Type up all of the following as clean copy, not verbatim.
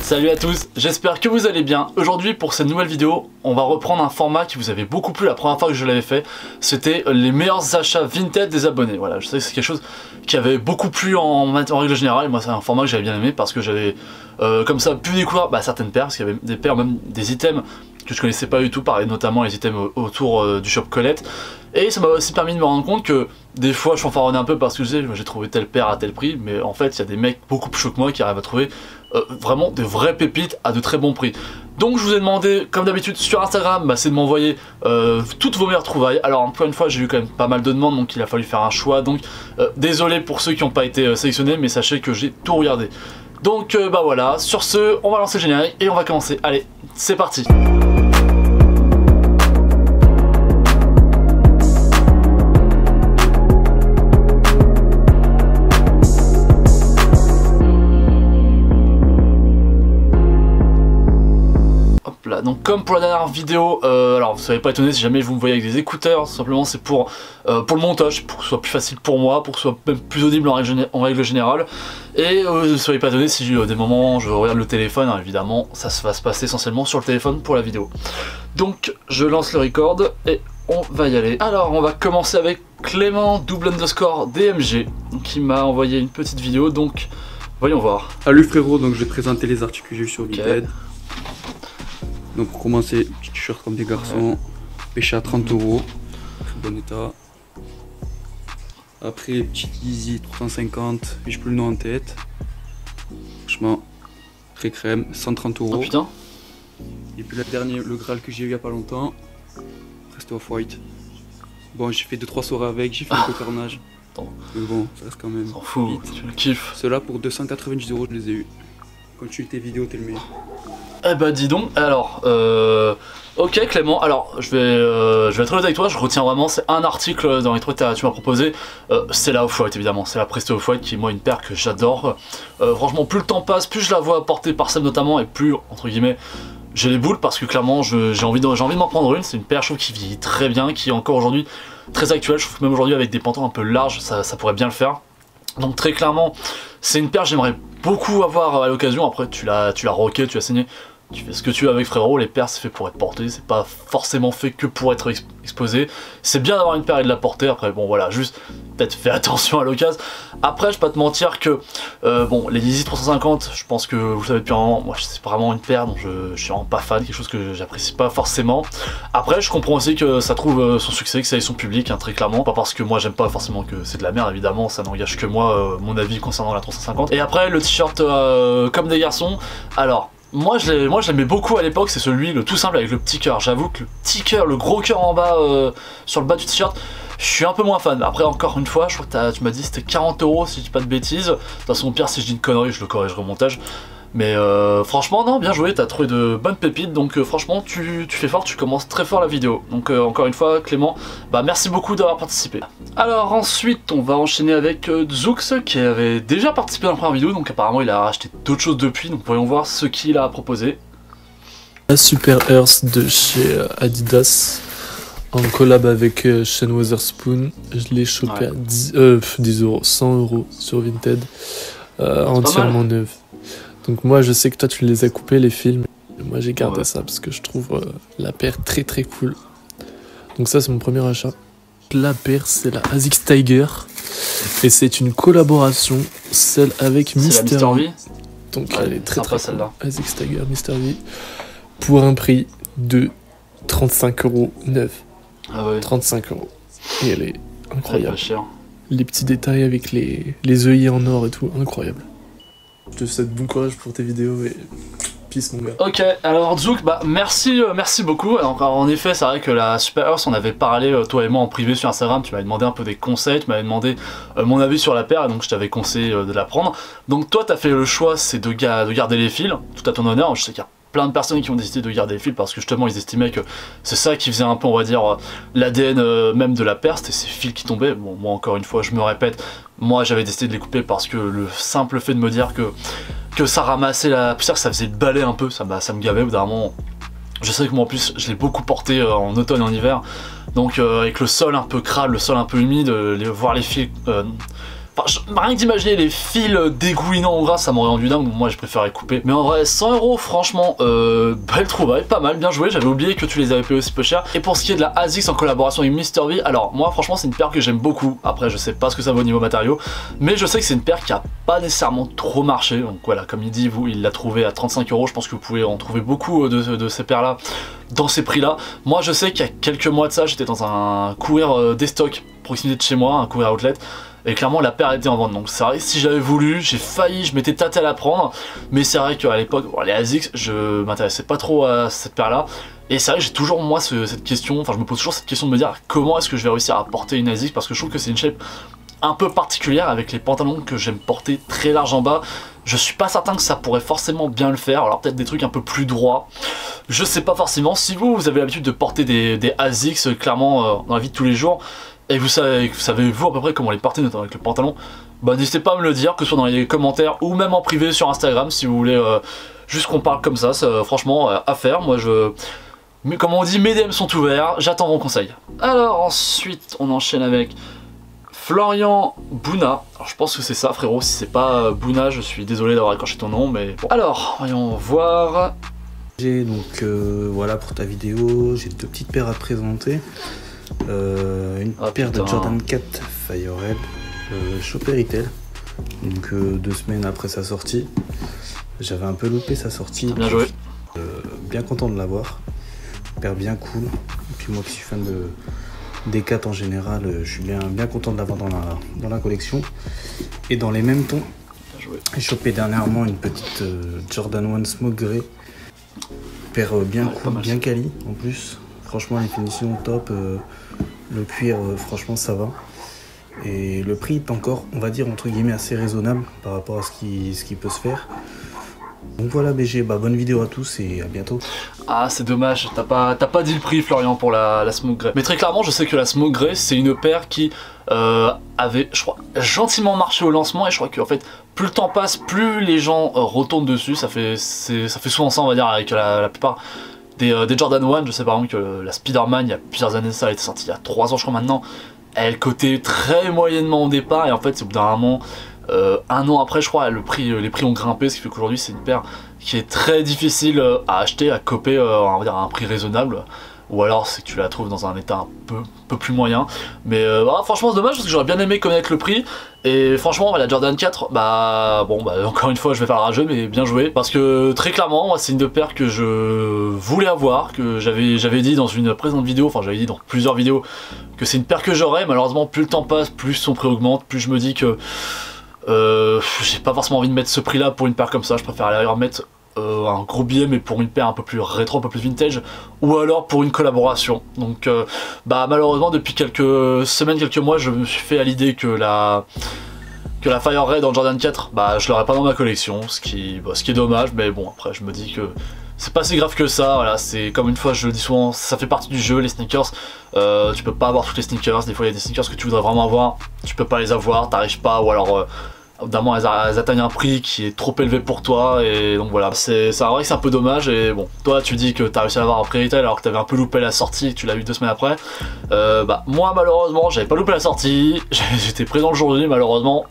Salut à tous, j'espère que vous allez bien. Aujourd'hui pour cette nouvelle vidéo, on va reprendre un format qui vous avait beaucoup plu la première fois que je l'avais fait. C'était les meilleurs achats vintage des abonnés. Voilà, je sais que c'est quelque chose qui avait beaucoup plu en règle générale. Moi c'est un format que j'avais bien aimé parce que j'avais comme ça pu découvrir certaines paires, parce qu'il y avait des paires, même des items que je connaissais pas du tout, pareil, notamment les items autour du shop Colette. Et ça m'a aussi permis de me rendre compte que des fois je fanfaronnais un peu parce que j'ai trouvé telle paire à tel prix, mais en fait il y a des mecs beaucoup plus chauds que moi qui arrivent à trouver vraiment de vraies pépites à de très bons prix. Donc je vous ai demandé, comme d'habitude sur Instagram, c'est de m'envoyer toutes vos meilleures trouvailles. Alors encore une fois j'ai eu quand même pas mal de demandes, donc il a fallu faire un choix, donc désolé pour ceux qui n'ont pas été sélectionnés, mais sachez que j'ai tout regardé. Donc voilà, sur ce, on va lancer le générique et on va commencer. Allez, c'est parti. Donc comme pour la dernière vidéo, alors vous ne soyez pas étonné si jamais vous me voyez avec des écouteurs, simplement c'est pour le montage, pour que ce soit plus facile pour moi, pour que ce soit même plus audible en règle générale. Et ne soyez pas étonné si des moments je regarde le téléphone, hein, évidemment ça va se passer essentiellement sur le téléphone pour la vidéo. Donc je lance le record et on va y aller. Alors on va commencer avec Clément _DMG qui m'a envoyé une petite vidéo, donc voyons voir. Salut frérot, donc je vais te présenter les articles que j'ai eu sur Vinted. Donc pour commencer, petit t-shirt comme des garçons, pêché à 30 €, très bon état. Après, petit Easy 350, j'ai plus le nom en tête. Franchement, très crème, 130 €. Oh putain. Et puis le dernier, le Graal que j'ai eu il y a pas longtemps, Presto Off-White. Bon, j'ai fait 2-3 soirées avec, j'ai fait un peu carnage. Mais bon, ça reste quand même. S'en fout, tu le kiffes. Ceux-là pour 290 € je les ai eu. Quand tu tes vidéos, t'es le meilleur. Eh bah dis donc, alors, ok Clément, alors je vais être honnête avec toi, je retiens vraiment, c'est un article dans les trucs que tu m'as proposé, c'est la Off-White évidemment, c'est la Presto Off-White qui est moi une paire que j'adore. Franchement plus le temps passe, plus je la vois portée par Seb notamment, et plus, entre guillemets, j'ai les boules parce que clairement j'ai envie de m'en prendre une. C'est une paire je trouve qui vieillit très bien, qui est encore aujourd'hui très actuelle, je trouve que même aujourd'hui avec des pantons un peu larges, ça pourrait bien le faire. Donc très clairement, c'est une paire que j'aimerais beaucoup avoir à l'occasion. Après tu l'as rocké, tu l'as saigné, tu fais ce que tu veux avec frérot. Les paires c'est fait pour être porté, c'est pas forcément fait que pour être exposé. C'est bien d'avoir une paire et de la porter, après bon voilà, juste peut-être fais attention à l'occasion. Après je vais pas te mentir que bon les Yeezy 350, je pense que vous le savez depuis un moment, moi c'est vraiment une paire dont je suis vraiment pas fan, quelque chose que j'apprécie pas forcément. Après je comprends aussi que ça trouve son succès, que ça ait son public, hein, très clairement, pas parce que moi j'aime pas forcément que c'est de la merde, évidemment ça n'engage que moi mon avis concernant la 350. Et après le t-shirt comme des garçons, alors moi je l'aimais beaucoup à l'époque, c'est celui le tout simple avec le petit cœur. J'avoue que le petit cœur, le gros cœur en bas sur le bas du t-shirt, je suis un peu moins fan. Après encore une fois, je crois que tu m'as dit c'était 40 € si je dis pas de bêtises. De toute façon au pire si je dis une connerie je le corrigerai au montage. Mais franchement non, bien joué, t'as trouvé de bonnes pépites, donc franchement tu fais fort, tu commences très fort la vidéo. Donc encore une fois Clément, merci beaucoup d'avoir participé. Alors ensuite on va enchaîner avec Zoux qui avait déjà participé dans la première vidéo, donc apparemment il a racheté d'autres choses depuis, donc voyons voir ce qu'il a proposé. La Super Earth de chez Adidas en collab avec Shane Weatherspoon, je l'ai chopé à 10 €, 100 € sur Vinted, entièrement neuve. Donc moi je sais que toi tu les as coupés les films, moi j'ai gardé ça parce que je trouve la paire très très cool. Donc ça c'est mon premier achat. La paire c'est la ASICS Tiger et c'est une collaboration, celle avec Mister V. Donc elle est très très cool. ASICS Tiger Mister V pour un prix de 35 € neuve. Ah ouais. 35 €. Et elle est incroyable. Pas cher. Les petits détails avec les œillets en or et tout, incroyable. Je te souhaite bon courage pour tes vidéos et peace mon gars. Ok, alors Zouk, merci beaucoup. Alors, en effet, c'est vrai que la Super Earth, on avait parlé toi et moi en privé sur Instagram, tu m'avais demandé un peu des conseils, tu m'avais demandé mon avis sur la paire, et donc je t'avais conseillé de la prendre. Donc toi, t'as fait le choix, c'est de garder les fils, tout à ton honneur. Je sais qu'il y a plein de personnes qui ont décidé de garder les fils parce que justement ils estimaient que c'est ça qui faisait un peu, on va dire, l'ADN même de la paire, c'était ces fils qui tombaient. Bon, moi encore une fois je me répète, moi j'avais décidé de les couper parce que le simple fait de me dire que ça ramassait la poussière, que ça faisait le balai un peu, ça me gavait au bout d'un moment. Je sais que moi en plus je l'ai beaucoup porté en automne et en hiver, donc avec le sol un peu crade, le sol un peu humide, voir les fils Enfin, rien que d'imaginer les fils dégoulinants en gras, ça m'aurait rendu dingue, donc moi je préférais couper. Mais en vrai, 100 €, franchement, belle trouvaille, pas mal, bien joué, j'avais oublié que tu les avais payés aussi peu cher. Et pour ce qui est de la ASICS en collaboration avec Mr V, alors moi franchement c'est une paire que j'aime beaucoup, après je sais pas ce que ça vaut au niveau matériaux, mais je sais que c'est une paire qui a pas nécessairement trop marché, donc voilà, comme il dit, il l'a trouvé à 35 €, je pense que vous pouvez en trouver beaucoup de ces paires là dans ces prix là. Moi je sais qu'il y a quelques mois de ça, j'étais dans un courir des stocks proximité de chez moi, un courir outlet, et clairement la paire était en vente, donc c'est vrai que si j'avais voulu, j'ai failli, je m'étais tâté à la prendre, mais c'est vrai qu'à l'époque, bon, les ASICS, je m'intéressais pas trop à cette paire là, et c'est vrai que j'ai toujours moi cette question, enfin je me pose toujours cette question de me dire comment est-ce que je vais réussir à porter une ASICS, parce que je trouve que c'est une shape un peu particulière avec les pantalons que j'aime porter très large en bas. Je suis pas certain que ça pourrait forcément bien le faire, alors peut-être des trucs un peu plus droits, je sais pas forcément. Si vous avez l'habitude de porter des ASICS clairement dans la vie de tous les jours, et vous savez vous à peu près comment les porter, notamment avec le pantalon, bah n'hésitez pas à me le dire, que ce soit dans les commentaires ou même en privé sur Instagram si vous voulez juste qu'on parle comme ça, franchement à faire. Moi mais comme on dit, mes DM sont ouverts, j'attends vos conseils. Alors ensuite on enchaîne avec Florian Bouna. Alors je pense que c'est ça frérot, si c'est pas Bouna, je suis désolé d'avoir écorché ton nom, mais bon. Alors, voyons voir. Donc voilà pour ta vidéo, j'ai deux petites paires à te présenter. Une paire de Jordan 4 Fire Red, chopé retail, donc 2 semaines après sa sortie. J'avais un peu loupé sa sortie. Bien joué. Bien content de l'avoir. Paire bien cool. Et puis moi qui suis fan des 4 en général, je suis bien content de l'avoir dans la collection. Et dans les mêmes tons, j'ai chopé dernièrement une petite Jordan 1 Smoke Grey. Paire bien cool, bien quali en plus. Franchement les finitions top, le cuir franchement ça va. Et le prix est encore, on va dire entre guillemets, assez raisonnable par rapport à ce qui peut se faire. Donc voilà BG, bonne vidéo à tous et à bientôt. Ah c'est dommage, t'as pas dit le prix Florian pour la Smoke Grey. Mais très clairement je sais que la Smoke Grey c'est une paire qui avait, je crois, gentiment marché au lancement, et je crois que en fait plus le temps passe, plus les gens retournent dessus. Ça fait souvent ça on va dire avec la plupart des Jordan 1. Je sais par exemple que la Spider-Man il y a plusieurs années, ça elle était sortie il y a 3 ans je crois maintenant, elle cotait très moyennement au départ, et en fait c'est au bout d'un moment, 1 an après je crois, les prix ont grimpé, ce qui fait qu'aujourd'hui c'est une paire qui est très difficile à acheter, à coper on va dire à un prix raisonnable, ou alors c'est que tu la trouves dans un état un peu plus moyen. Mais franchement c'est dommage parce que j'aurais bien aimé connaître le prix. Et franchement la Jordan 4, encore une fois je vais faire le rageux, mais bien joué, parce que très clairement moi c'est une paire que je voulais avoir, que j'avais dit dans une précédente vidéo, enfin j'avais dit dans plusieurs vidéos que c'est une paire que j'aurais. Malheureusement plus le temps passe, plus son prix augmente, plus je me dis que j'ai pas forcément envie de mettre ce prix là pour une paire comme ça. Je préfère aller remettre un gros billet, mais pour une paire un peu plus rétro, un peu plus vintage, ou alors pour une collaboration. Donc malheureusement depuis quelques semaines, quelques mois, je me suis fait à l'idée que la Fire Red en Jordan 4, je l'aurais pas dans ma collection, ce qui est dommage, mais bon après je me dis que c'est pas si grave que ça. Voilà, c'est comme une fois je le dis souvent, ça fait partie du jeu, les sneakers. Tu peux pas avoir toutes les sneakers, des fois il y a des sneakers que tu voudrais vraiment avoir, tu peux pas les avoir, t'arrives pas, ou alors évidemment elles atteignent un prix qui est trop élevé pour toi, et donc voilà, c'est vrai que c'est un peu dommage. Et bon, toi tu dis que t'as réussi à l'avoir en prix retail alors que t'avais un peu loupé la sortie et que tu l'as eu 2 semaines après. Moi malheureusement j'avais pas loupé la sortie, j'étais présent le jour J, malheureusement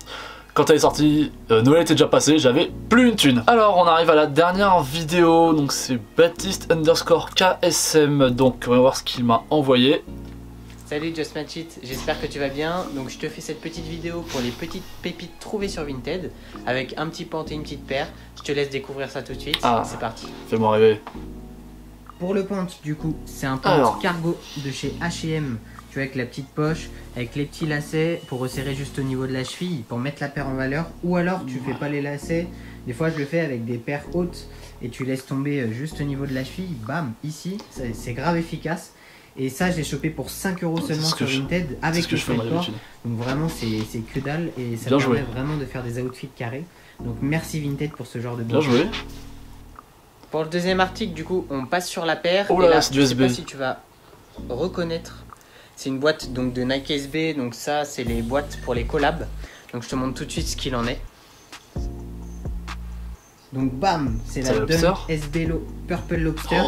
quand elle est sortie, Noël était déjà passé, j'avais plus une thune. Alors on arrive à la dernière vidéo, donc c'est Baptiste_KSM, donc on va voir ce qu'il m'a envoyé. Salut Just Match It, j'espère que tu vas bien. Donc je te fais cette petite vidéo pour les petites pépites trouvées sur Vinted, avec un petit pant et une petite paire. Je te laisse découvrir ça tout de suite, c'est parti. Fais-moi rêver. Pour le pant du coup, c'est un pant cargo de chez H&M. Tu vois, avec la petite poche, avec les petits lacets pour resserrer juste au niveau de la cheville, pour mettre la paire en valeur. Ou alors tu fais pas les lacets, des fois je le fais avec des paires hautes et tu laisses tomber juste au niveau de la cheville, bam, ici, c'est grave efficace. Et ça, j'ai chopé pour 5 € seulement sur Vinted avec le port. Donc vraiment, c'est que dalle, et ça me permet vraiment de faire des outfits carrés. Donc merci Vinted pour ce genre de bien joué. Pour le deuxième article, du coup, on passe sur la paire. Oh là là, c'est du je SB. sais pas si tu vas reconnaître. C'est une boîte donc de Nike SB. Donc ça, c'est les boîtes pour les collabs. Donc je te montre tout de suite ce qu'il en est. Donc bam, c'est la Dunk SB Purple Lobster.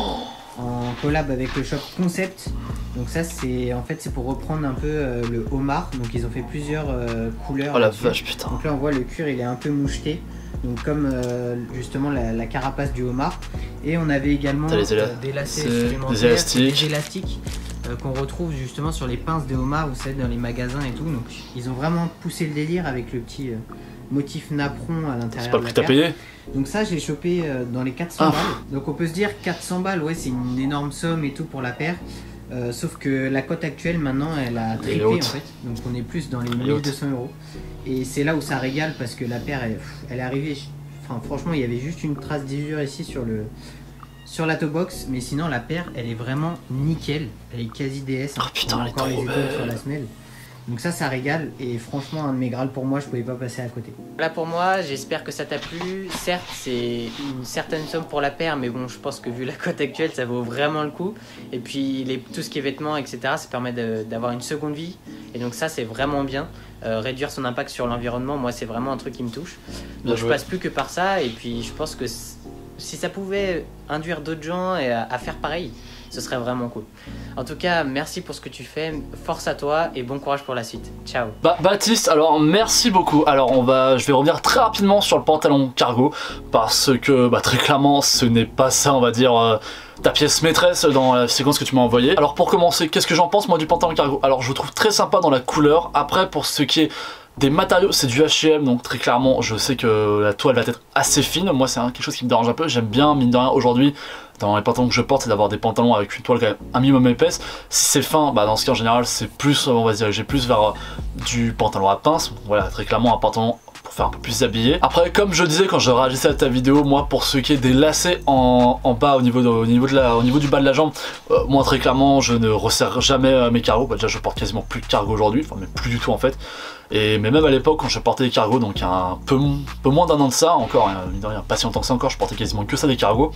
En collab avec le shop Concept. Donc ça c'est en fait c'est pour reprendre un peu le homard. Donc ils ont fait plusieurs couleurs. Oh la vache putain. Donc là on voit le cuir il est un peu moucheté. Donc comme justement la carapace du homard. Et on avait également des lacets supplémentaires, des élastiques qu'on retrouve justement sur les pinces de homard, vous savez, dans les magasins et tout. Donc ils ont vraiment poussé le délire avec le petit motif napperon à l'intérieur. C'est pas le prix que t'as payé? Donc ça j'ai chopé dans les 400 balles. Donc on peut se dire 400 balles, ouais c'est une énorme somme et tout pour la paire. Sauf que la cote actuelle maintenant elle a triplé en fait. Donc on est plus dans les 1200 €. Et c'est là où ça régale parce que la paire elle est arrivée. Enfin franchement il y avait juste une trace d'usure ici sur la toe box, mais sinon la paire elle est vraiment nickel, elle est quasi DS. Oh putain, elle est encore les trop étoiles belle sur la semelle. Donc ça régale et franchement un de mes grâles pour moi, je pouvais pas passer à côté. Voilà pour moi, j'espère que ça t'a plu. Certes c'est une certaine somme pour la paire, mais bon je pense que vu la cote actuelle ça vaut vraiment le coup. Et puis tout ce qui est vêtements etc, ça permet d'avoir une seconde vie. Et donc ça c'est vraiment bien. Réduire son impact sur l'environnement, moi c'est vraiment un truc qui me touche. Donc je passe plus que par ça et puis je pense que si ça pouvait induire d'autres gens à faire pareil, ce serait vraiment cool. En tout cas, merci pour ce que tu fais, force à toi et bon courage pour la suite. Ciao. Baptiste, alors merci beaucoup. Alors je vais revenir très rapidement sur le pantalon cargo parce que très clairement ce n'est pas ça, on va dire, ta pièce maîtresse dans la séquence que tu m'as envoyée. Alors pour commencer, qu'est-ce que j'en pense moi du pantalon cargo? Alors je le trouve très sympa dans la couleur. Après pour ce qui est des matériaux, c'est du H&M, donc très clairement je sais que la toile va être assez fine. Moi c'est quelque chose qui me dérange un peu. J'aime bien, mine de rien, aujourd'hui dans les pantalons que je porte, c'est d'avoir des pantalons avec une toile quand même un minimum épaisse. Si c'est fin, dans ce cas en général c'est plus, on va se diriger plus vers du pantalon à pince. Voilà, très clairement un pantalon pour faire un peu plus habillé. Après comme je disais quand je réagissais à ta vidéo, moi pour ce qui est des lacets en bas au niveau du bas de la jambe, moi très clairement je ne resserre jamais mes cargos. Déjà je porte quasiment plus de cargo aujourd'hui, enfin mais plus du tout en fait. Mais même à l'époque quand je portais des cargos, donc il y a un peu moins d'un an de ça encore, il n'y a pas si longtemps que ça encore, je portais quasiment que ça des cargos.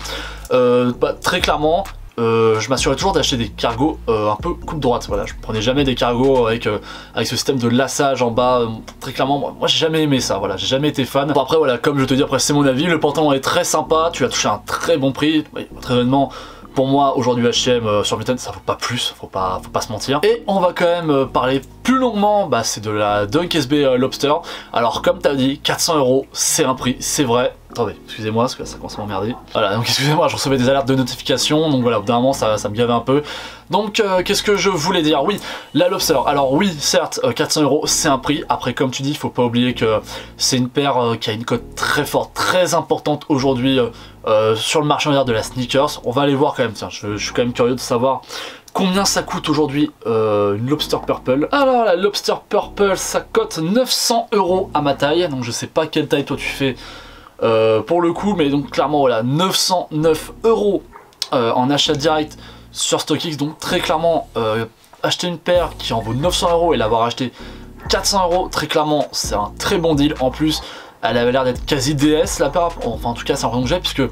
Très clairement je m'assurais toujours d'acheter des cargos un peu coupe droite. Voilà, je prenais jamais des cargos avec ce système de lassage en bas. Très clairement moi j'ai jamais aimé ça, voilà, j'ai jamais été fan. Bon, après voilà, comme je te dis, après c'est mon avis, le pantalon est très sympa, tu as touché un très bon prix. Oui, très honnêtement pour moi aujourd'hui H&M sur Vinted ça vaut pas plus, faut pas se mentir. Et on va quand même parler plus longuement, c'est de la Dunk SB Lobster. Alors comme t'as dit, 400 €, c'est un prix, c'est vrai. Attendez, excusez-moi parce que ça commence à m'emmerder. Voilà, donc excusez-moi, je recevais des alertes de notification, donc voilà, au bout d'un moment ça me gavait un peu. Donc qu'est-ce que je voulais dire? Oui, la Lobster, alors oui, certes, 400 €, c'est un prix. Après, comme tu dis, il faut pas oublier que c'est une paire qui a une cote très forte, très importante aujourd'hui sur le marché de la sneakers. On va aller voir quand même, tiens, je suis quand même curieux de savoir combien ça coûte aujourd'hui une Lobster Purple. Alors la Lobster Purple, ça cote 900 € à ma taille, donc je sais pas quelle taille toi tu fais pour le coup, mais donc clairement voilà, 909 € en achat direct sur StockX. Donc très clairement acheter une paire qui en vaut 900 € et l'avoir acheté 400 €, très clairement c'est un très bon deal. En plus elle avait l'air d'être quasi DS la paire, enfin en tout cas c'est l'impression que j'ai, puisque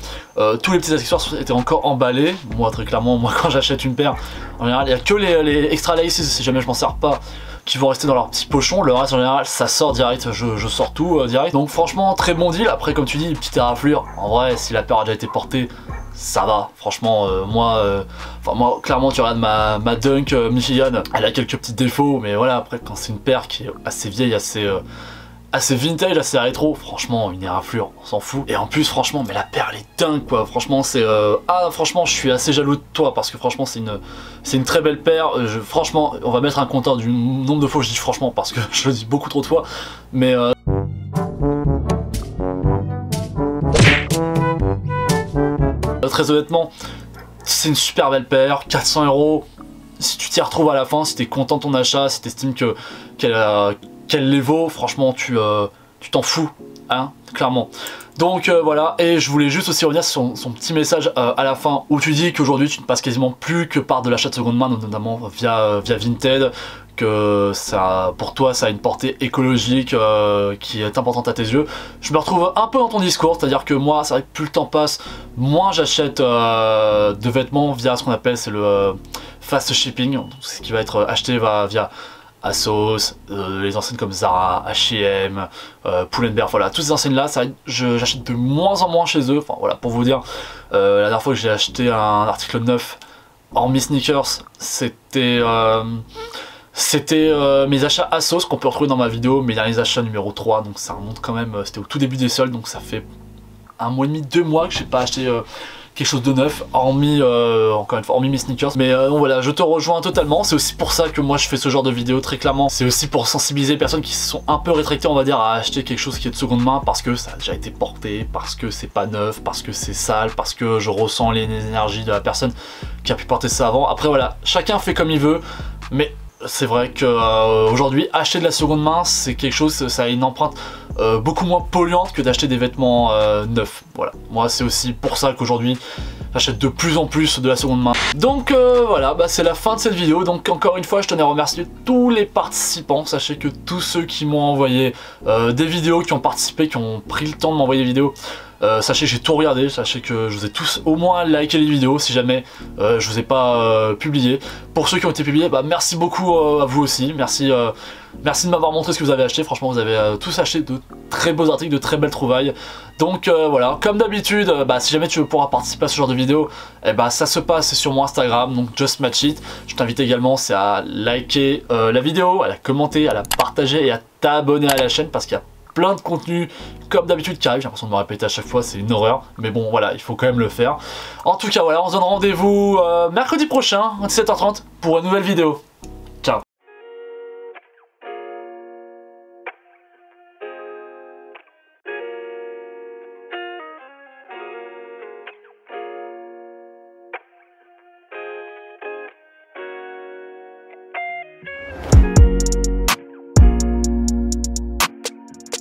tous les petits accessoires étaient encore emballés. Moi très clairement, moi quand j'achète une paire, en général il n'y a que les extra laces, si jamais je m'en sers pas, qui vont rester dans leur petit pochon. Le reste en général ça sort direct, je sors tout direct. Donc franchement très bon deal. Après comme tu dis, une petite éraflure, en vrai si la paire a déjà été portée, ça va. Franchement moi clairement tu regardes ma Dunk Michigan, elle a quelques petits défauts, mais voilà, après quand c'est une paire qui est assez vieille, assez vintage, assez rétro, franchement une éraflure, on s'en fout. Et en plus franchement, mais la paire elle est dingue quoi, franchement c'est franchement je suis assez jaloux de toi parce que franchement c'est une très belle paire. Franchement on va mettre un compteur du nombre de fois où je dis franchement parce que je le dis beaucoup trop de fois, mais très honnêtement c'est une super belle paire. 400 €, si tu t'y retrouves à la fin, si t'es content de ton achat, si t'estimes qu'elle les vaut, franchement tu t'en fous, hein, clairement. Donc voilà, et je voulais juste aussi revenir sur son petit message à la fin où tu dis qu'aujourd'hui tu ne passes quasiment plus que par de l'achat de seconde main, notamment via Vinted, que ça, pour toi ça a une portée écologique qui est importante à tes yeux. Je me retrouve un peu dans ton discours, c'est-à-dire que moi c'est vrai que plus le temps passe, moins j'achète de vêtements via ce qu'on appelle, c'est le fast shipping, donc ce qui va être acheté via ASOS, les enseignes comme Zara, H&M, Pull&Bear, voilà, toutes ces enseignes là, j'achète de moins en moins chez eux. Enfin voilà, pour vous dire, la dernière fois que j'ai acheté un article neuf hormis sneakers, c'était mes achats ASOS qu'on peut retrouver dans ma vidéo, mes derniers achats numéro 3, donc ça remonte quand même, c'était au tout début des soldes, donc ça fait 1 mois et demi, 2 mois que j'ai pas acheté quelque chose de neuf, hormis encore une fois, hormis mes sneakers. Mais donc voilà, je te rejoins totalement, c'est aussi pour ça que moi je fais ce genre de vidéo très clairement. C'est aussi pour sensibiliser les personnes qui se sont un peu rétractées, on va dire, à acheter quelque chose qui est de seconde main parce que ça a déjà été porté, parce que c'est pas neuf, parce que c'est sale, parce que je ressens les énergies de la personne qui a pu porter ça avant. Après voilà, chacun fait comme il veut, mais c'est vrai que aujourd'hui acheter de la seconde main c'est quelque chose, ça a une empreinte beaucoup moins polluante que d'acheter des vêtements neufs. Voilà, moi c'est aussi pour ça qu'aujourd'hui j'achète de plus en plus de la seconde main. Donc voilà, bah, c'est la fin de cette vidéo. Donc encore une fois je tenais à remercier tous les participants. Sachez que tous ceux qui m'ont envoyé des vidéos, qui ont participé, qui ont pris le temps de m'envoyer des vidéos, sachez que j'ai tout regardé, sachez que je vous ai tous au moins liké les vidéos si jamais je vous ai pas publié. Pour ceux qui ont été publiés, bah, merci beaucoup à vous aussi, merci, merci de m'avoir montré ce que vous avez acheté, franchement vous avez tous acheté de très beaux articles, de très belles trouvailles. Donc voilà, comme d'habitude, bah, si jamais tu veux pouvoir participer à ce genre de vidéo, eh bah, ça se passe sur mon Instagram, donc Just Match It. Je t'invite également à liker la vidéo, à la commenter, à la partager et à t'abonner à la chaîne parce qu'il y a plein de contenus comme d'habitude qui arrive, j'ai l'impression de me répéter à chaque fois, c'est une horreur, mais bon voilà, il faut quand même le faire. En tout cas voilà, on se donne rendez-vous mercredi prochain à 17h30 pour une nouvelle vidéo.